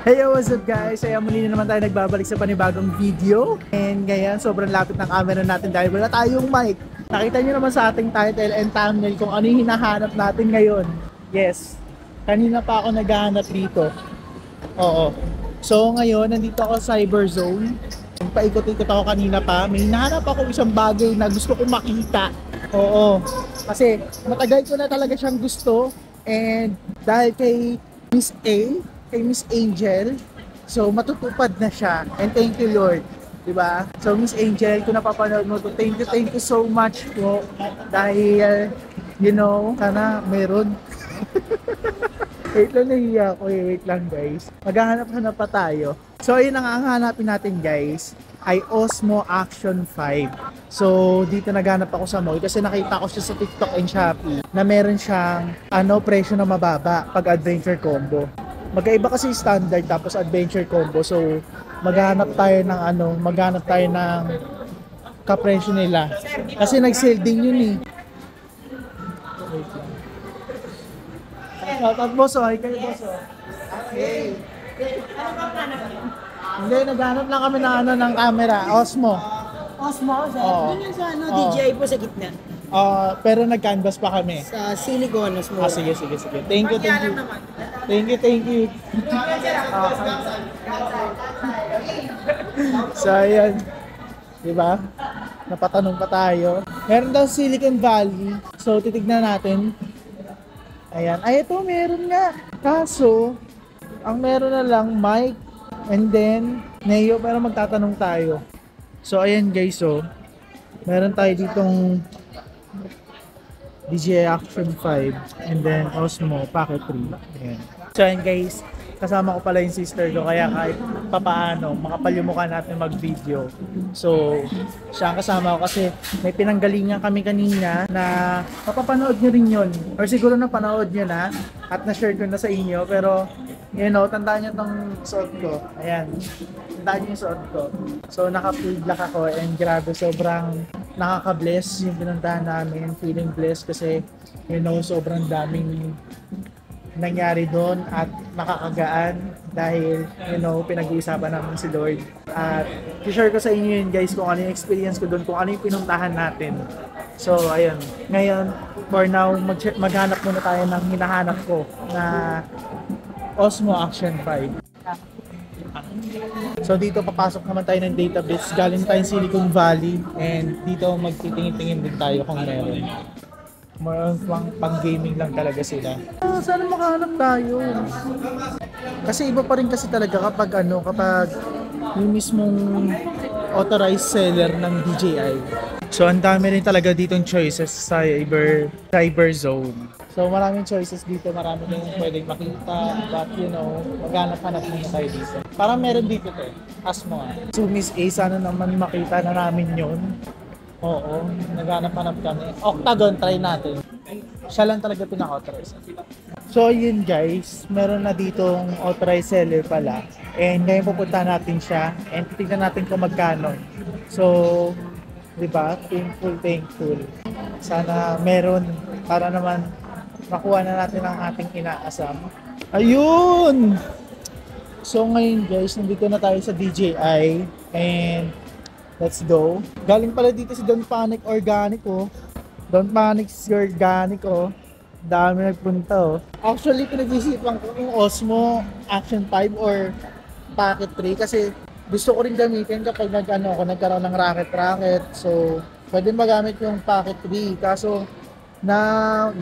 Hey, what's up guys? Ay, muli na naman tayo nagbabalik sa panibagong video. And ngayon, sobrang lapit ng camera natin dahil wala tayong mic. Nakita nyo naman sa ating title and thumbnail kung ano yung hinahanap natin ngayon. Yes, kanina pa ako naghahanap dito. Oo. So ngayon, nandito ako sa Cyber Zone. Paikot-ikot ako kanina pa. May hinahanap ako isang bagay na gusto kong makita. Oo. Kasi matagal ko na talaga siyang gusto. And dahil kay Miss A, kay Miss Angel, so matutupad na siya, and thank you Lord, diba? So Miss Angel, kung napapanood mo to, thank you so much po, dahil you know, sana meron. Wait lang, nahiya ako wait lang guys, maghahanap-hanap pa tayo. So ayun ang hanapin natin guys, ay Osmo Action 5. So dito naghanap ako sa mall kasi nakita ko siya sa TikTok and Shopee na meron siyang presyo na mababa pag adventure combo. Magkaiba kasi standard tapos adventure combo. So maghanap tayo ng kapresyo nila. Kasi nag-sale din yun eh. Shout out boss, hi kayo boss. Hey. Ano ba plano mo? Hindi, naghanap lang kami ng camera, Osmo. Osmo, sir? Oo. Yun yung sa Oo. DJI po sa gitna. Pero nag-canvas pa kami. Sa silicone, Osmo. Sige. Thank you. Thank you. So, ayan. Diba? Napatanong pa tayo. Meron daw Silicon Valley. So, titignan natin. Ayan. Ay, ito, meron nga. Kaso, ang meron na lang, mic, and then, Neo, pero magtatanong tayo. So, ayan guys, meron tayo ditong DJI Action 5 and then Osmo Pocket 3. Ayan. So ayan guys, kasama ko pala yung sister ko kaya kahit papaano makapal yung mukha natin mag-video. So siya ang kasama ko kasi may pinanggalingan kami kanina na mapapanood nyo rin yun. Or siguro napanood nyo na at na-share ko na sa inyo, pero you know, tandaan nyo tong suot ko. Ayan. Tandaan nyo yung suot ko. So naka-full black ako and grabe, sobrang nakaka-bless yung pinuntahan namin. Feeling blessed kasi you know, sobrang daming nangyari doon at nakakagaan dahil you know, pinag-uusapan namin si Lord. At i-share ko sa inyo yun guys kung ano yung experience ko doon, kung ano yung pinuntahan natin. So ayun, ngayon for now maghanap muna tayo ng hinahanap ko na Osmo Action 5. So dito papasok naman tayo ng database, galing tayong Silicon Valley, and dito magtitingin-tingin din tayo kung meron. More pang gaming lang talaga sila. Sana makahanap tayo. Kasi iba pa rin kasi talaga kapag yung mismong authorized seller ng DJI. So ang dami rin talaga ditong choices sa Cyber Zone. So maraming choices dito, marami kayong pwedeng makita, but you know, maghanap-hanap muna tayo dito. Parang meron dito Osmo. So Miss A, sana naman makita na namin yun. Oo, naghanap-hanap kami. Octagon, try natin. Siya lang talaga pinaka-authorized. So yun guys, meron na ditong authorized seller pala. And ngayon pupunta natin siya and titignan natin kung magkano. So, di ba? Thankful. Sana meron para naman makuha na natin ang ating inaasam. Ayun! So ngayon guys, nandito na tayo sa DJI and let's go. Galing pala dito si Don't Panic Organic Don't Panic Organic Dami nagpunta Actually, pinag-isipan ko yung Osmo Action 5 or Pocket 3 kasi gusto ko rin gamitin kapag nagkaroon ng racket. So, pwede magamit yung Pocket 3. Kaso,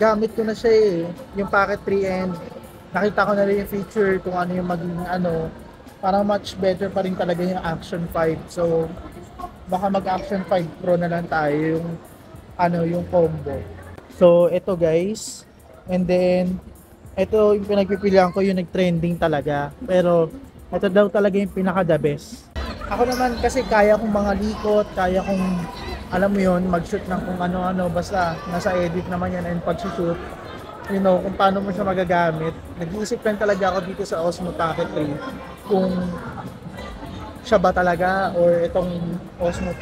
gamit ko na siya yung Pocket 3, and nakita ko na rin yung feature kung ano yung maging parang much better pa rin talaga yung Action 5. So, baka mag-Action 5 Pro na lang tayo yung combo. So, ito guys. And then, ito yung pinagpipilian ko, yung nag-trending talaga. Pero, ito daw talaga yung pinaka-the best. Ako naman kasi kaya kong mga likot, kaya kong, alam mo yun, mag-shoot ng kung ano-ano. Basta, nasa edit naman yan and pag-shoot. You know, kung paano mo siya magagamit. Nag-iisip lang talaga ako dito sa Osmo Pocket 3 kung siya ba talaga or itong Osmo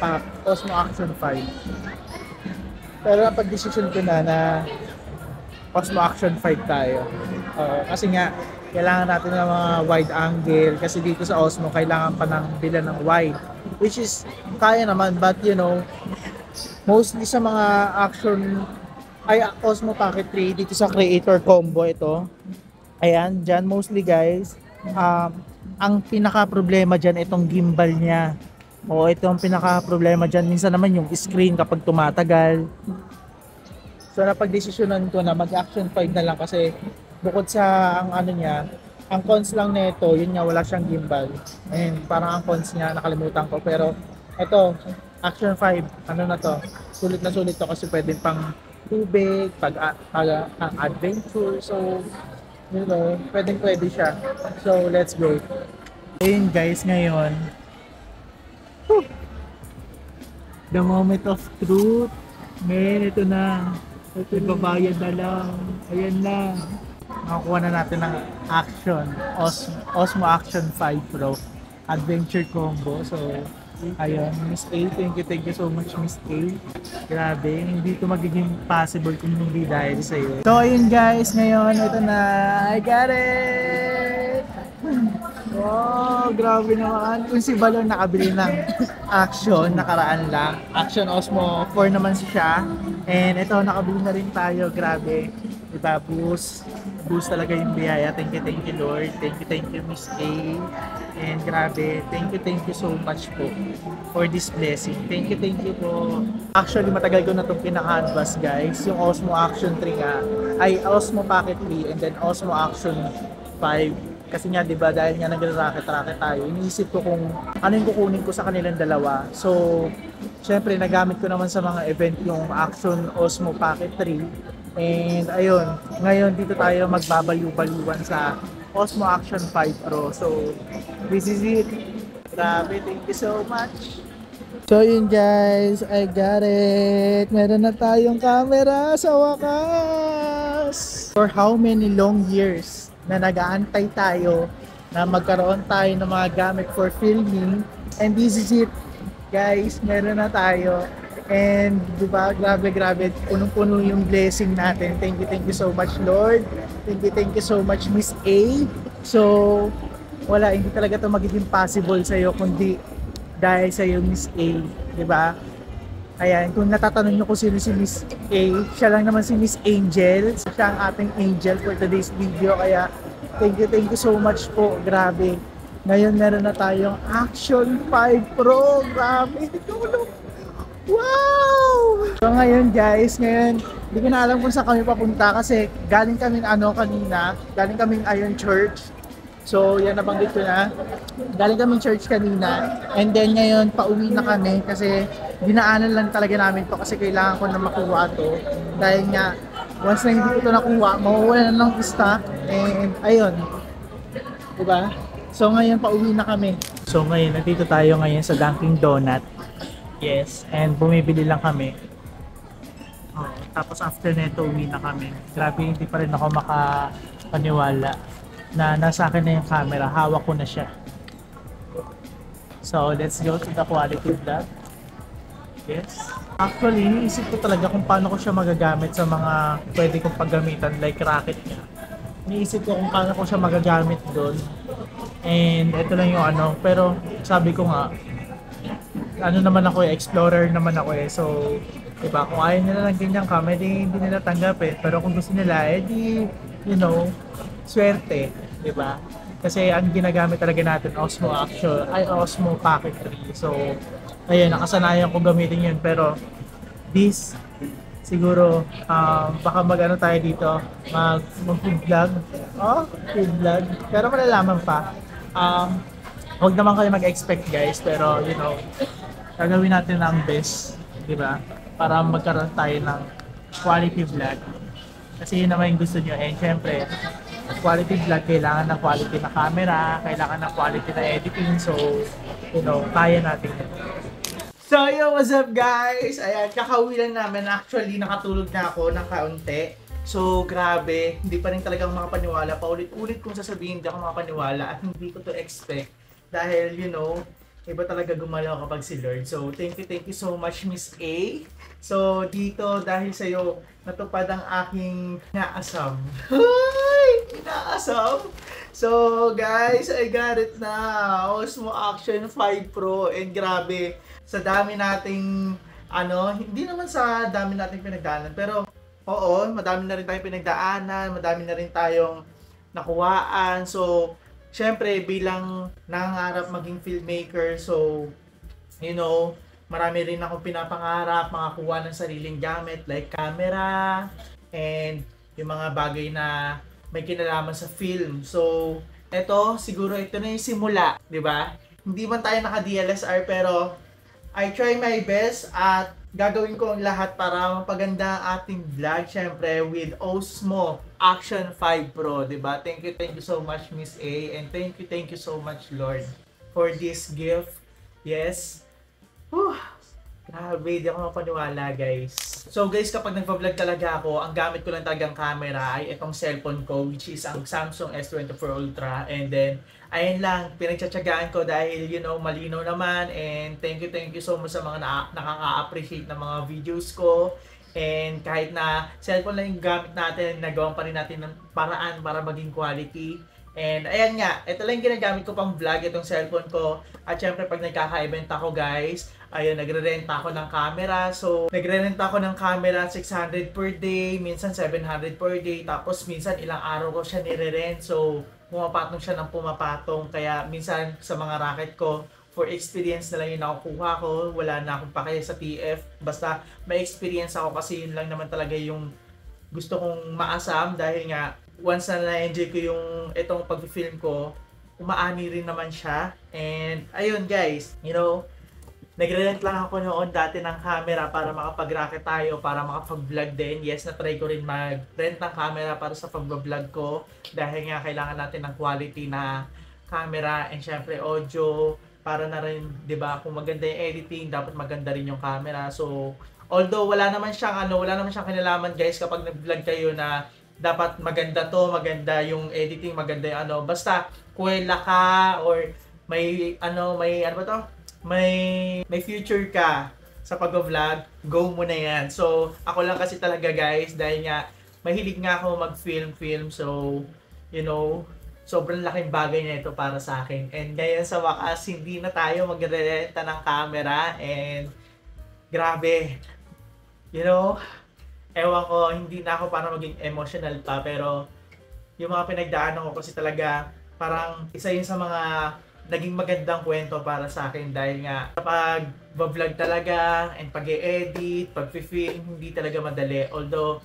Action 5. Pero napag-decision ko na Osmo Action 5 tayo. Kasi nga kailangan natin ng mga wide angle kasi dito sa Osmo kailangan pa ng bilan ng wide, which is kaya naman, but you know, mostly sa mga action ay Osmo Pocket 3 dito sa creator combo ito. Ayan, dyan mostly guys, ang pinaka problema dyan itong gimbal niya. O ito ang pinaka problema dyan. Minsan naman yung screen kapag tumatagal. So napagdesisyonan ko na mag-action 5 na lang kasi bukod sa ang ano niya, ang cons lang nito, yun nga wala siyang gimbal. And parang ang cons niya nakalimutan ko, pero ito action 5, ano na to? Sulit na sulit to kasi pwede pang tubig, pag adventure. So you know, pwede siya. So let's go. Ayun guys, ngayon the moment of truth. Men, ito na. Ibabayad na lang. Ayan na. Nakakuha na natin ng action. Osmo Action 5 Pro. Adventure combo. So, ayun. Miss A, thank you so much, Miss A. Grabe, hindi ito magiging possible kung hindi dahil sa iyo. So, ayun guys. Ngayon, ito na. I got it! Wow, grabe naman. Kung si Balon nakabili ng Action, nakaraan lang. Action Osmo 4 naman siya. And ito, nakabili na rin tayo. Grabe. Diba, boost. Boost talaga yung biyaya. Thank you Lord. Thank you Miss A. And grabe, thank you so much po for this blessing. Thank you po. Actually, matagal ko na itong pinaka-advance guys. Yung Osmo Action 3 nga. Ay, Osmo Pocket 3 and then Osmo Action 5. Kasi nga, di ba, dahil nga nag-racket tayo, iniisip ko kung ano yung kukunin ko sa kanilang dalawa. So, syempre, nagamit ko naman sa mga event yung Action Osmo Pocket 3. And, ayun, ngayon dito tayo magbabaliw-baliwan sa Osmo Action 5 Pro. So, this is it. Grabe, thank you so much. So, yun guys, I got it. Meron na tayong camera sa wakas. For how many long years na nag-aantay tayo na magkaroon tayo ng mga gamit for filming, and this is it guys, meron na tayo. And diba, grabe, punong-puno yung blessing natin. Thank you so much Lord. Thank you so much Miss A. So wala, hindi talaga to magiging possible sa'yo kundi dahil sa'yo Miss A, diba? Ayan, kung natatanong nyo kung sino si Miss A, siya lang naman si Miss Angel. Siya ang ating angel for today's video. Kaya, thank you so much po. Grabe. Ngayon, meron na tayong Action 5 Pro. Grabe. Wow! So ngayon guys, hindi ko na alam kung saan kami papunta kasi galing kaming kanina. Galing kaming Iron Church. So, yan nabanggit ko na. Galing kaming church kanina. And then ngayon, pauwi na kami kasi dinaanan lang talaga namin to kasi kailangan ko na makuha to. Dahil nga, once na hindi ko to nakuha, mawawala na ng stock. And ayun. Diba? So, ngayon, pauwi na kami. So, ngayon, nandito tayo ngayon sa Dunkin' Donut. Yes. And bumibili lang kami. Oh, tapos after nito, uwi na kami. Grabe, hindi pa rin ako makapaniwala na nasa akin na yung camera, hawak ko na siya. So, let's go to the quality vlog. Yes. Actually, iniisip ko talaga kung paano ko siya magagamit sa mga pwede kong paggamitan, like racket niya. Iniisip ko kung paano ko siya magagamit doon. And ito lang yung pero sabi ko nga, naman ako explorer naman ako So, diba, kung ayaw nila ng ganyang camera, hindi nila tanggapin. Pero kung gusto nila, you know, swerte, di ba? Kasi ang ginagamit talaga natin Osmo Osmo Pocket 3. So, ayun, nakasanayan ko gamitin yun. Pero this siguro baka tayo dito, mag-food vlog. Food vlog. Pero malalaman pa. Huwag naman kayo mag-expect guys, pero you know, gagawin natin ang best, di ba? Para magkaroon tayo ng quality vlog. Kasi yun naman yung gusto nyo. And syempre, quality vlog, kailangan ng quality na camera, kailangan ng quality na editing. So, you know, kaya natin yun. So, yo, what's up guys? Ayan, kakauwi lang namin. Actually, nakatulog na ako ng kaunti. So, grabe. Hindi pa rin talagang makapaniwala. Paulit-ulit kong sasabihin, hindi ako makapaniwala at hindi ko to expect. Dahil, you know, iba talaga gumalaw kapag si Lord. So, thank you so much, Miss A. So, dito, dahil sa'yo, natupad ang aking inaasam. Hi! Inaasam! So guys, I got it na. Osmo Action 5 Pro. And grabe, sa dami nating hindi naman sa dami nating pinagdaanan, pero oo, madami na rin tayong pinagdaanan, madami na rin tayong nakuhaan. So, syempre bilang nangangarap maging filmmaker, so marami rin akong pinapangarap makakuha ng sariling gamit like camera and yung mga bagay na may kinalaman sa film. So, siguro ito na yung simula, di ba? Hindi man tayo naka-DLSR pero I try my best at gagawin ko ang lahat para mapaganda ang ating vlog, syempre with Osmo Action 5 Pro, di ba? Thank you so much Miss A, and thank you so much Lord for this gift. Yes. Whew. Grabe, di ako mapaniwala guys. So guys, kapag nagpa-vlog talaga ako, ang gamit ko lang talagang camera ay itong cellphone ko, which is ang Samsung S24 Ultra. And then, ayun lang, pinagtsatsagaan ko dahil malinaw naman. And thank you so much sa mga nakaka-appreciate ng mga videos ko. And kahit na cellphone lang yung gamit natin, nagawan pa rin natin ng paraan para maging quality. And ayan nga, ito lang yung ginagamit ko pang vlog, itong cellphone ko. At syempre pag nagkaka-event ako guys, ayun, nagre-renta ako ng camera. So, nagre-renta ako ng camera 600 per day, minsan 700 per day. Tapos minsan ilang araw ko siya nire-rent. So, pumapatong siya ng pumapatong. Kaya minsan sa mga racket ko, for experience na lang yung nakukuha ko. Wala na akong pakaya sa TF. Basta may experience ako kasi yun lang naman talaga yung gusto kong maasam. Dahil nga, once na na-enjoy ko yung itong pag-film ko, umaani rin naman siya. And ayun guys, nagre-rent lang ako noon dati ng camera para makapag-racket tayo, para makapag-vlog din. Yes, na-try ko rin mag-rent ng camera para sa pag-vlog ko. Dahil nga kailangan natin ng quality na camera and syempre audio. Para na rin, di ba, kung maganda yung editing, dapat maganda rin yung camera. So, although wala naman siyang kinalaman guys kapag nag-vlog kayo na dapat maganda maganda yung editing, maganda yung basta kuwela ka or may may future ka sa pag-vlog, go mo na yan. So, ako lang kasi talaga guys, dahil nga mahilig nga ako mag-film. So, sobrang laking bagay na ito para sa akin. And ngayon sa wakas, hindi na tayo magre-renta ng camera. And grabe, ewan ko, hindi na ako para maging emotional pa, pero yung mga pinagdaanan ko kasi talaga, parang isa yun sa mga naging magandang kwento para sa akin dahil nga kapag vlog talaga and pag-e-edit, pag-film, hindi talaga madali. Although,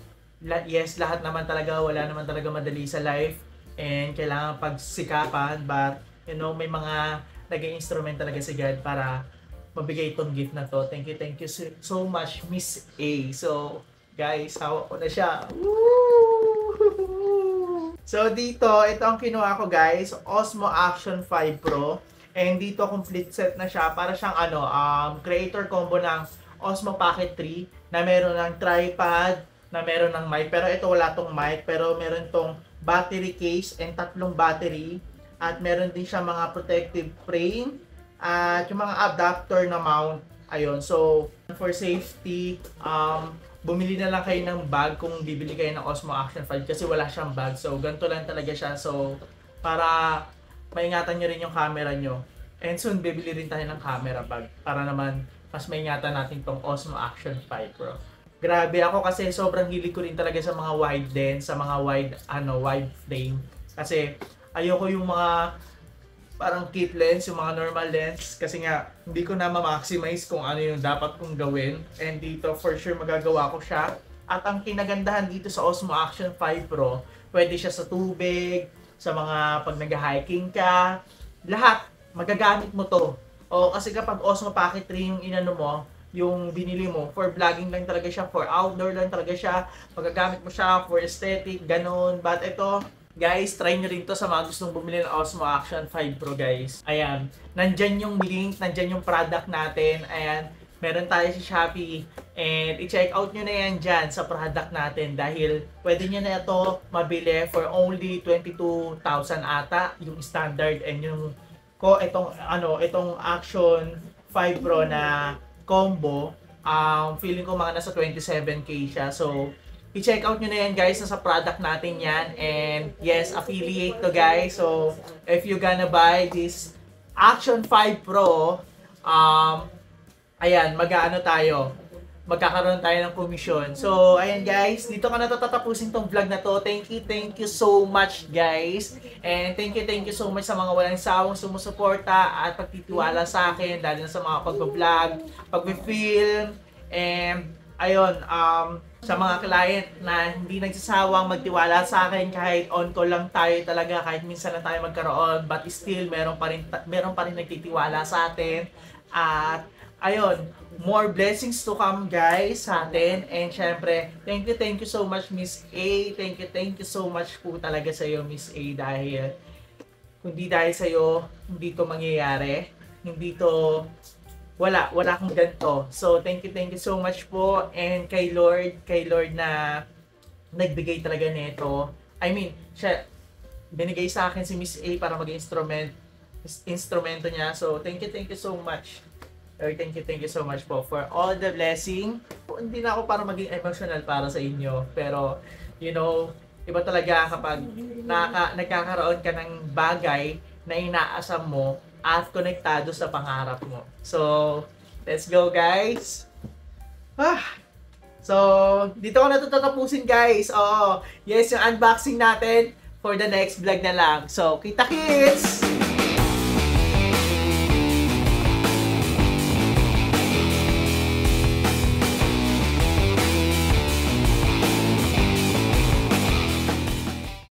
yes, lahat naman talaga, wala naman talaga madali sa life and kailangan pagsikapan, but may mga naging instrument talaga si God para mabigay itong gift na to. Thank you so much Miss A. So, guys, hawak ko na siya. Woo! So, dito, ito ang kinuha ko guys, Osmo Action 5 Pro. And dito, complete set na siya. Para siyang creator combo ng Osmo Pocket 3 na meron ng tripod, na meron ng mic. Pero ito wala tong mic, pero meron tong battery case and 3 battery. At meron din siya mga protective frame at yung mga adapter na mount. Ayun, so for safety, bumili na lang kayo ng bag kung bibili kayo ng Osmo Action 5 kasi wala siyang bag. So, ganito lang talaga siya. So, para maingatan nyo rin yung camera nyo. And soon, bibili rin tayo ng camera bag para naman mas maingatan natin tong Osmo Action 5 Pro. Grabe ako kasi sobrang hilig ko rin talaga sa mga wide lens, sa mga wide frame. Kasi ayoko yung mga parang kit lens, yung mga normal lens, kasi nga hindi ko na ma-maximize kung ano yung dapat kong gawin. And dito for sure magagawa ko siya. At ang kinagandahan dito sa Osmo Action 5 Pro, pwede siya sa tubig, sa mga pag nag-hiking ka, lahat magagamit mo to. O kasi kapag Osmo Pocket 3 yung inano mo, yung binili mo, for vlogging lang talaga siya, for outdoor lang talaga siya, magagamit mo siya for aesthetic, ganun. But ito, guys, try nyo rin to sa mga gustong bumili ng Osmo Action 5 Pro guys. Ayan, nandyan yung link, nandyan yung product natin. Ayan, meron tayo sa Shopee. And i-check out nyo na yan dyan sa product natin dahil pwede nyo na ito mabili for only 22,000 ata, yung standard. And yung itong Action 5 Pro na combo, feeling ko mga nasa 27k siya. So, i-check out nyo na yan guys, nasa product natin yan. And yes, affiliate to guys. So if you gonna buy this Action 5 Pro, ayan, magkakaroon tayo ng komisyon. So, ayan guys, dito ka na tatapusin tong vlog na to. Thank you so much guys. And thank you so much sa mga walang sawang sumusuporta at pagtitiwala sa akin, lalo na sa mga pag-vlog, pag-film, and ayun, sa mga client na hindi nagsasawang magtiwala sa akin kahit on call lang tayo talaga, kahit minsan lang tayo magkaroon, but still meron pa rin nagtitiwala sa atin. At ayun, more blessings to come guys sa atin. And syempre, thank you so much Miss A. Thank you so much po talaga sa iyo Miss A, dahil kundi dahil sa iyo hindi to mangyayari. Hindi to wala akong ganito. So thank you so much po, and kay Lord na nagbigay talaga nito. I mean, siya binigay sa akin si Miss A para maging instrumento niya. So thank you so much. Thank you so much po for all the blessing. Hindi na ako para maging emotional para sa inyo, pero you know, iba talaga kapag nagkakaroon ka ng bagay na inaasam mo at konektado sa pangarap mo. So, let's go guys! So, dito ko na ito tatapusin guys. Oo, yes, yung unboxing natin for the next vlog na lang. So, kita-kits!